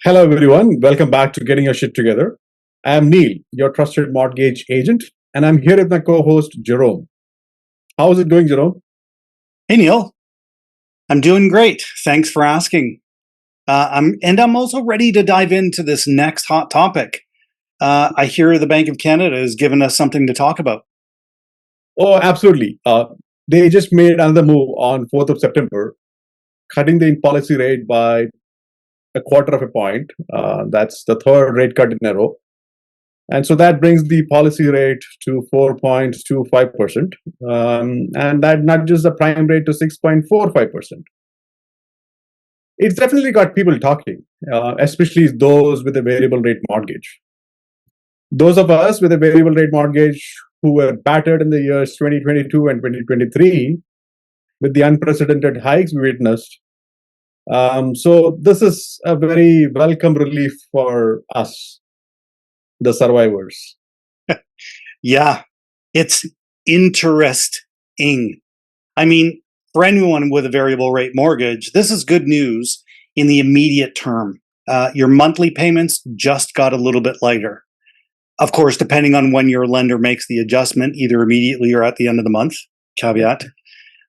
Hello, everyone. Welcome back to Getting Your Shit Together. I'm Neil, your trusted mortgage agent, and I'm here with my co host, Jerome. How's it going, Jerome? Hey Neil, I'm doing great. Thanks for asking. I'm also ready to dive into this next hot topic. I hear the Bank of Canada has given us something to talk about. Oh, absolutely. They just made another move on 4th of September, cutting the policy rate by a quarter of a point. That's the third rate cut in a row. And so that brings the policy rate to 4.25%, and that nudges the prime rate to 6.45%. It's definitely got people talking, especially those with a variable rate mortgage. Those of us with a variable rate mortgage who were battered in the years 2022 and 2023 with the unprecedented hikes we witnessed. So, this is a very welcome relief for us, the survivors. Yeah, it's interesting. I mean, for anyone with a variable rate mortgage, this is good news in the immediate term. Your monthly payments just got a little bit lighter. Of course, depending on when your lender makes the adjustment, either immediately or at the end of the month, caveat.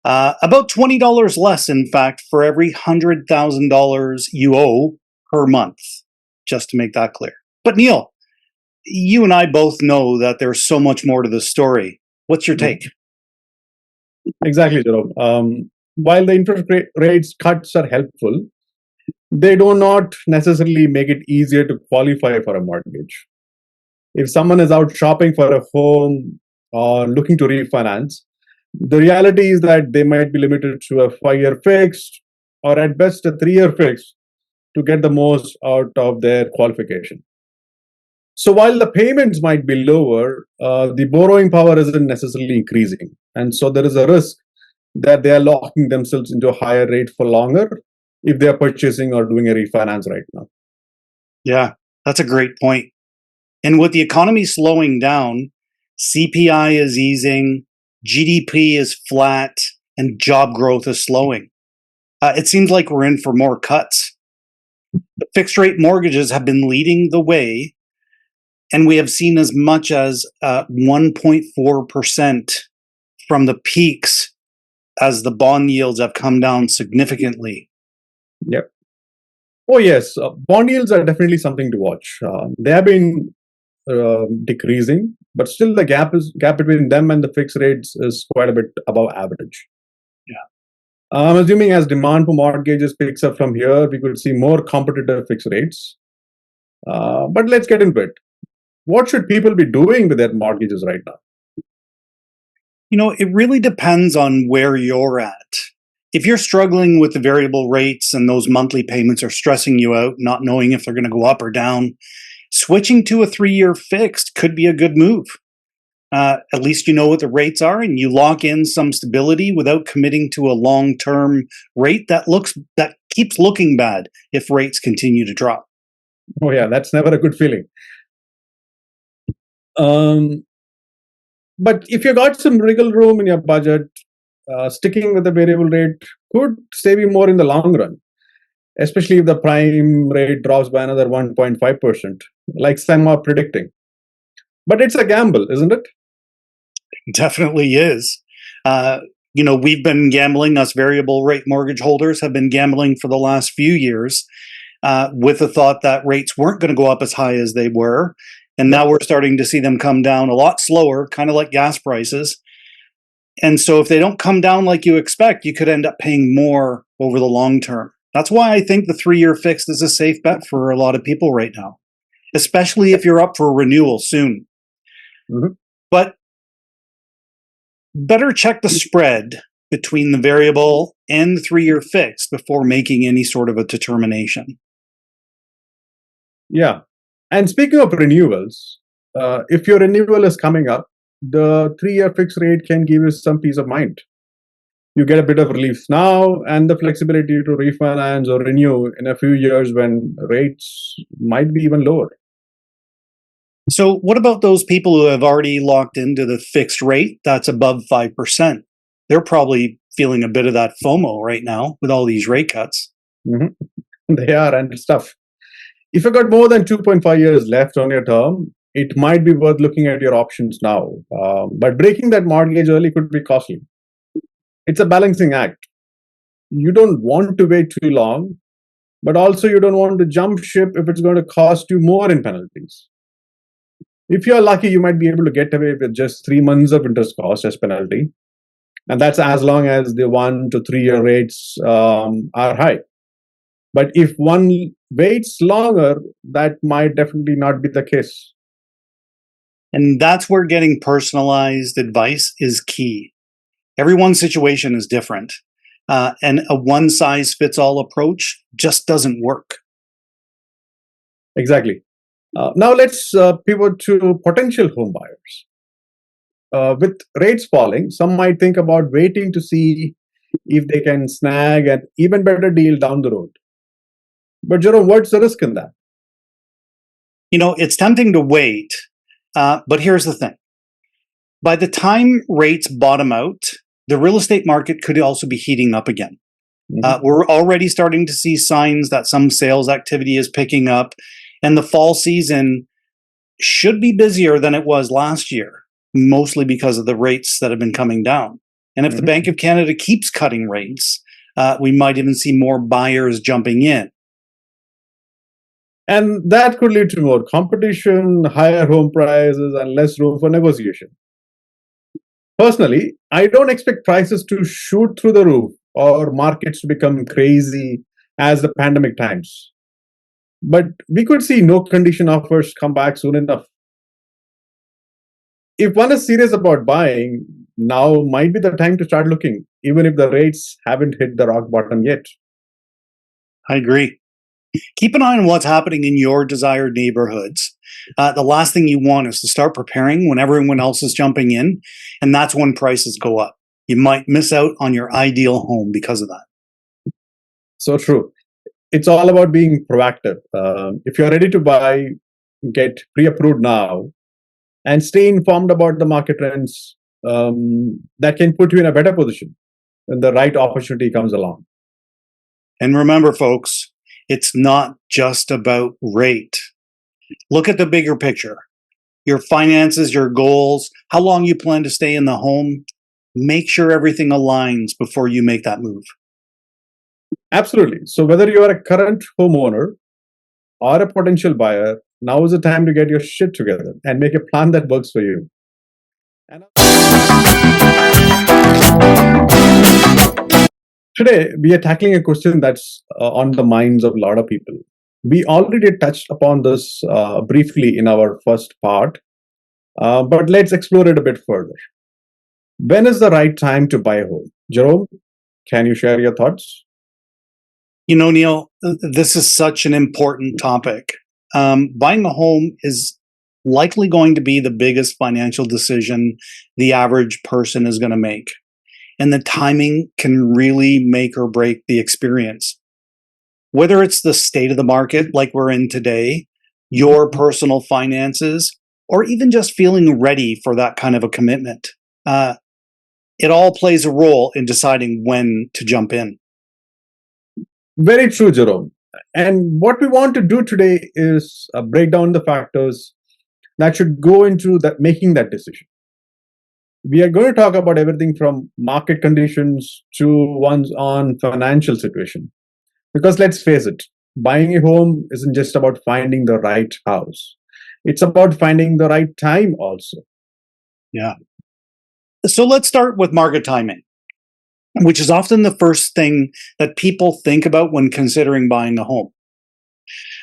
About $20 less, in fact, for every $100,000 you owe per month, just to make that clear. But Neil, you and I both know that there's so much more to the story. What's your take? Exactly, Jerome. While the interest rates cuts are helpful, they do not necessarily make it easier to qualify for a mortgage. If someone is out shopping for a home or looking to refinance, the reality is that they might be limited to a 5-year fixed or at best a 3-year fixed to get the most out of their qualification. So while the payments might be lower, the borrowing power isn't necessarily increasing. And so there is a risk that they are locking themselves into a higher rate for longer if they are purchasing or doing a refinance right now. Yeah, that's a great point. And with the economy slowing down, CPI is easing, GDP is flat, and job growth is slowing. It seems like we're in for more cuts. The fixed rate mortgages have been leading the way, and we have seen as much as 1.4% from the peaks as the bond yields have come down significantly. Yep. Oh, yes. Bond yields are definitely something to watch. They have been decreasing, but still the gap between them and the fixed rates is quite a bit above average. Yeah. I'm assuming as demand for mortgages picks up from here, we could see more competitive fixed rates. But let's get into it. What should people be doing with their mortgages right now? It really depends on where you're at. If you're struggling with the variable rates and those monthly payments are stressing you out, not knowing if they're going to go up or down, switching to a 3-year fixed could be a good move. At least you know what the rates are, and you lock in some stability without committing to a long-term rate that keeps looking bad if rates continue to drop. Oh, yeah, that's never a good feeling. But if you got some wriggle room in your budget, sticking with the variable rate could save you more in the long run, especially if the prime rate drops by another 1.5%, like some are predicting. But it's a gamble, isn't it? Definitely is. We've been gambling, us variable rate mortgage holders have been gambling for the last few years with the thought that rates weren't going to go up as high as they were. And now we're starting to see them come down a lot slower, kind of like gas prices. And so if they don't come down like you expect, you could end up paying more over the long term. That's why I think the 3-year fixed is a safe bet for a lot of people right now, especially if you're up for renewal soon. Mm-hmm. But better check the spread between the variable and the 3-year fixed before making any sort of a determination. Yeah. And speaking of renewals, if your renewal is coming up, the 3-year fixed rate can give you some peace of mind. You get a bit of relief now and the flexibility to refinance or renew in a few years when rates might be even lower. So, what about those people who have already locked into the fixed rate that's above 5%? They're probably feeling a bit of that FOMO right now with all these rate cuts. Mm-hmm. They are, and it's tough. If you got more than 2.5 years left on your term, it might be worth looking at your options now. But breaking that mortgage early could be costly. It's a balancing act. You don't want to wait too long, but also you don't want to jump ship if it's going to cost you more in penalties. If you're lucky, you might be able to get away with just 3 months of interest cost as penalty. And that's as long as the 1 to 3 year rates are high. But if one waits longer, that might definitely not be the case. And that's where getting personalized advice is key. Everyone's situation is different, and a one size fits all approach just doesn't work. Exactly. Now let's pivot to potential home buyers. With rates falling, some might think about waiting to see if they can snag an even better deal down the road. But Jerome, what's the risk in that? It's tempting to wait, but here's the thing. By the time rates bottom out, the real estate market could also be heating up again. We're already starting to see signs that some sales activity is picking up, and the fall season should be busier than it was last year, mostly because of the rates that have been coming down. And if the Bank of Canada keeps cutting rates, we might even see more buyers jumping in. And that could lead to more competition, higher home prices, and less room for negotiation. Personally, I don't expect prices to shoot through the roof or markets to become crazy as the pandemic times. But we could see no condition offers come back soon enough. If one is serious about buying, now might be the time to start looking, even if the rates haven't hit the rock bottom yet. I agree. Keep an eye on what's happening in your desired neighborhoods. The last thing you want is to start preparing when everyone else is jumping in, and that's when prices go up. You might miss out on your ideal home because of that. So true. It's all about being proactive. If you're ready to buy, get pre approved now and stay informed about the market trends, that can put you in a better position when the right opportunity comes along. And remember, folks, it's not just about rate. Look at the bigger picture. Your finances, your goals, how long you plan to stay in the home. Make sure everything aligns before you make that move. Absolutely. So, whether you are a current homeowner or a potential buyer, now is the time to get your shit together and make a plan that works for you. And today, we are tackling a question that's on the minds of a lot of people. We already touched upon this briefly in our first part, but let's explore it a bit further. When is the right time to buy a home? Jerome, can you share your thoughts? Neil, this is such an important topic. Buying a home is likely going to be the biggest financial decision the average person is going to make. And the timing can really make or break the experience. Whether it's the state of the market like we're in today, your personal finances, or even just feeling ready for that kind of a commitment, it all plays a role in deciding when to jump in. Very true, Jerome. And what we want to do today is break down the factors that should go into that making that decision. We are going to talk about everything from market conditions to one's own financial situation. Because let's face it, buying a home isn't just about finding the right house. It's about finding the right time also. Yeah. So let's start with market timing, which is often the first thing that people think about when considering buying a home.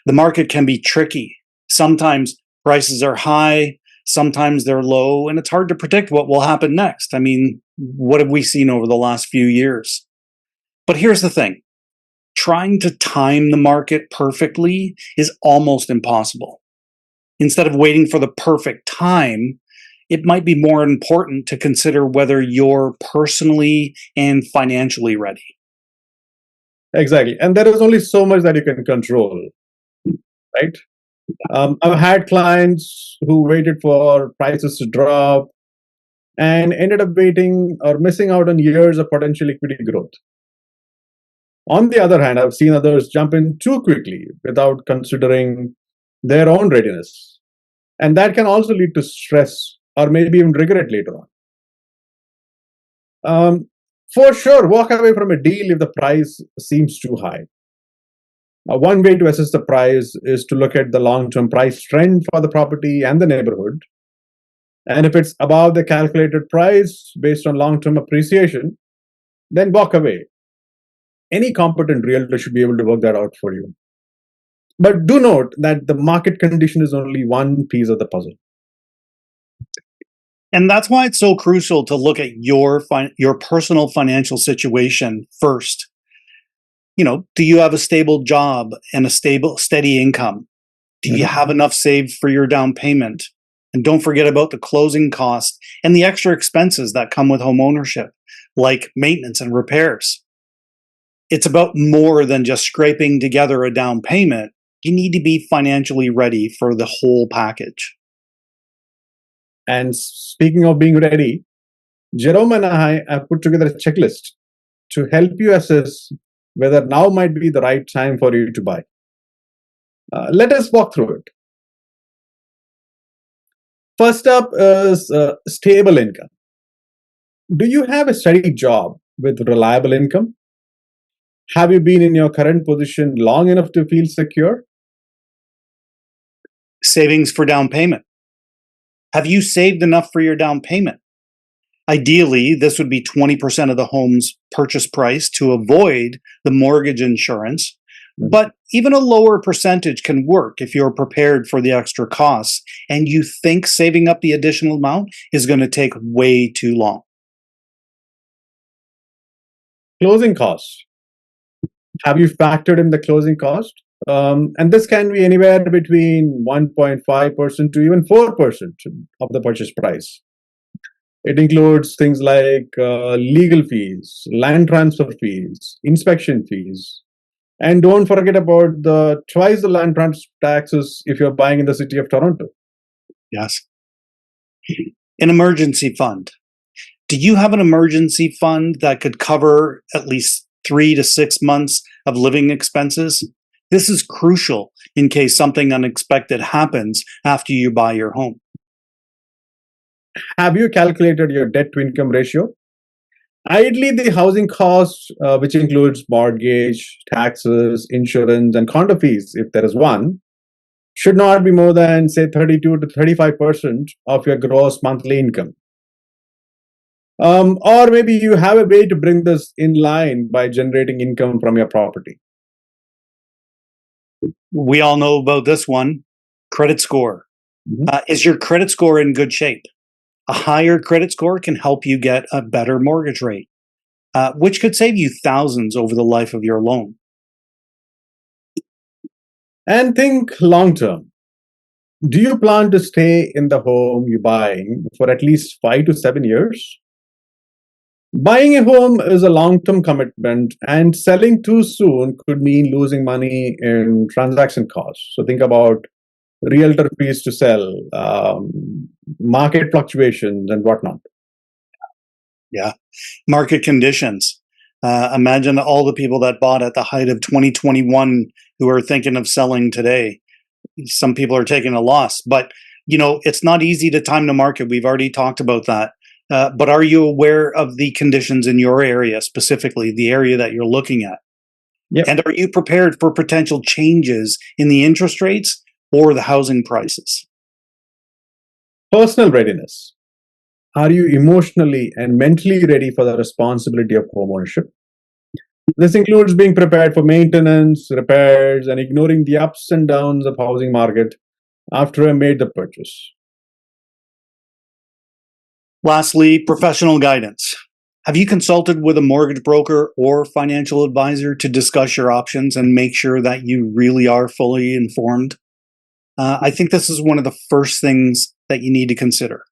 The market can be tricky. Sometimes prices are high, sometimes they're low, and it's hard to predict what will happen next. I mean, what have we seen over the last few years? But here's the thing. Trying to time the market perfectly is almost impossible. Instead of waiting for the perfect time, it might be more important to consider whether you're personally and financially ready. Exactly. And there is only so much that you can control, right? I've had clients who waited for prices to drop and ended up waiting or missing out on years of potential equity growth. On the other hand, I've seen others jump in too quickly without considering their own readiness. And that can also lead to stress or maybe even regret later on. For sure, walk away from a deal if the price seems too high. One way to assess the price is to look at the long term price trend for the property and the neighborhood. And if it's above the calculated price based on long term appreciation, then walk away. Any competent realtor should be able to work that out for you. But do note that the market condition is only one piece of the puzzle. And that's why it's so crucial to look at your personal financial situation first. Do you have a stable job and a steady income? Do you have enough saved for your down payment? And don't forget about the closing costs and the extra expenses that come with home ownership, like maintenance and repairs. It's about more than just scraping together a down payment. You need to be financially ready for the whole package. And speaking of being ready, Jerome and I have put together a checklist to help you assess whether now might be the right time for you to buy. Let us walk through it. First up is stable income. Do you have a steady job with reliable income? Have you been in your current position long enough to feel secure? Savings for down payment. Have you saved enough for your down payment? Ideally, this would be 20% of the home's purchase price to avoid the mortgage insurance. But even a lower percentage can work if you're prepared for the extra costs and you think saving up the additional amount is going to take way too long. Closing costs. Have you factored in the closing cost? And this can be anywhere between 1.5% to even 4% of the purchase price. It includes things like legal fees, land transfer fees, inspection fees. And don't forget about the twice the land transfer taxes if you're buying in the city of Toronto. Yes. An emergency fund. Do you have an emergency fund that could cover at least 3 to 6 months of living expenses? This is crucial in case something unexpected happens after you buy your home. Have you calculated your debt to income ratio? Ideally, the housing cost, which includes mortgage, taxes, insurance, and condo fees, if there is one, should not be more than, say, 32 to 35% of your gross monthly income. Or maybe you have a way to bring this in line by generating income from your property. We all know about this one, credit score. Is your credit score in good shape? A higher credit score can help you get a better mortgage rate, which could save you thousands over the life of your loan. And think long term. Do you plan to stay in the home you're buying for at least 5 to 7 years? Buying a home is a long term commitment, and selling too soon could mean losing money in transaction costs. So think about realtor fees to sell, market fluctuations, and whatnot. Yeah. Market conditions. Imagine all the people that bought at the height of 2021 who are thinking of selling today. Some people are taking a loss, but it's not easy to time the market. We've already talked about that. But are you aware of the conditions in your area, specifically the area that you're looking at? Yep. And are you prepared for potential changes in the interest rates or the housing prices? Personal readiness. Are you emotionally and mentally ready for the responsibility of homeownership? This includes being prepared for maintenance, repairs, and ignoring the ups and downs of housing market after I made the purchase. Lastly, professional guidance. Have you consulted with a mortgage broker or financial advisor to discuss your options and make sure that you really are fully informed? I think this is one of the first things that you need to consider.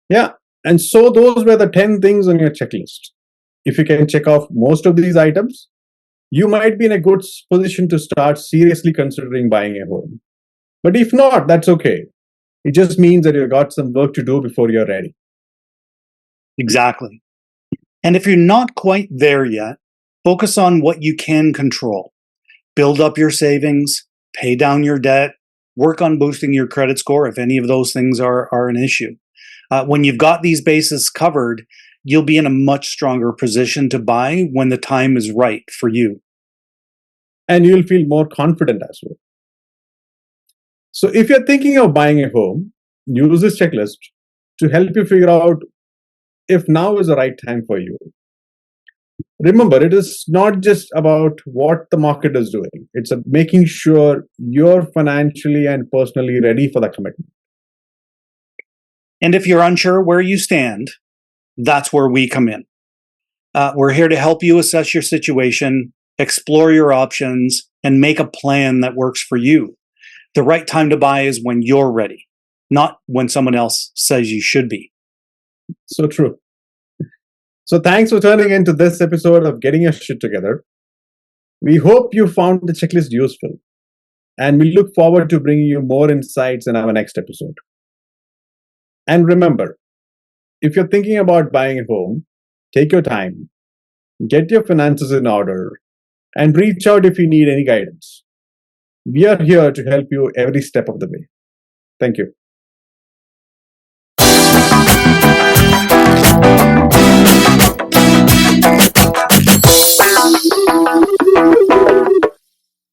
Yeah, and so those were the 10 things on your checklist. If you can check off most of these items, you might be in a good position to start seriously considering buying a home. But if not, that's okay. It just means that you've got some work to do before you're ready. Exactly. And if you're not quite there yet, Focus on what you can control. Build up your savings, pay down your debt, work on boosting your credit score if any of those things are an issue. When you've got these bases covered, you'll be in a much stronger position to buy when the time is right for you. And you'll feel more confident as well. So if you're thinking of buying a home, use this checklist to help you figure out if now is the right time for you. Remember, it is not just about what the market is doing. It's making sure you're financially and personally ready for that commitment. And if you're unsure where you stand, that's where we come in. We're here to help you assess your situation, explore your options, and make a plan that works for you. The right time to buy is when you're ready, not when someone else says you should be. So true. So thanks for turning into this episode of Getting Your Shit Together. We hope you found the checklist useful, and we look forward to bringing you more insights in our next episode. And remember, if you're thinking about buying a home, take your time, get your finances in order, and reach out if you need any guidance. We are here to help you every step of the way. Thank you.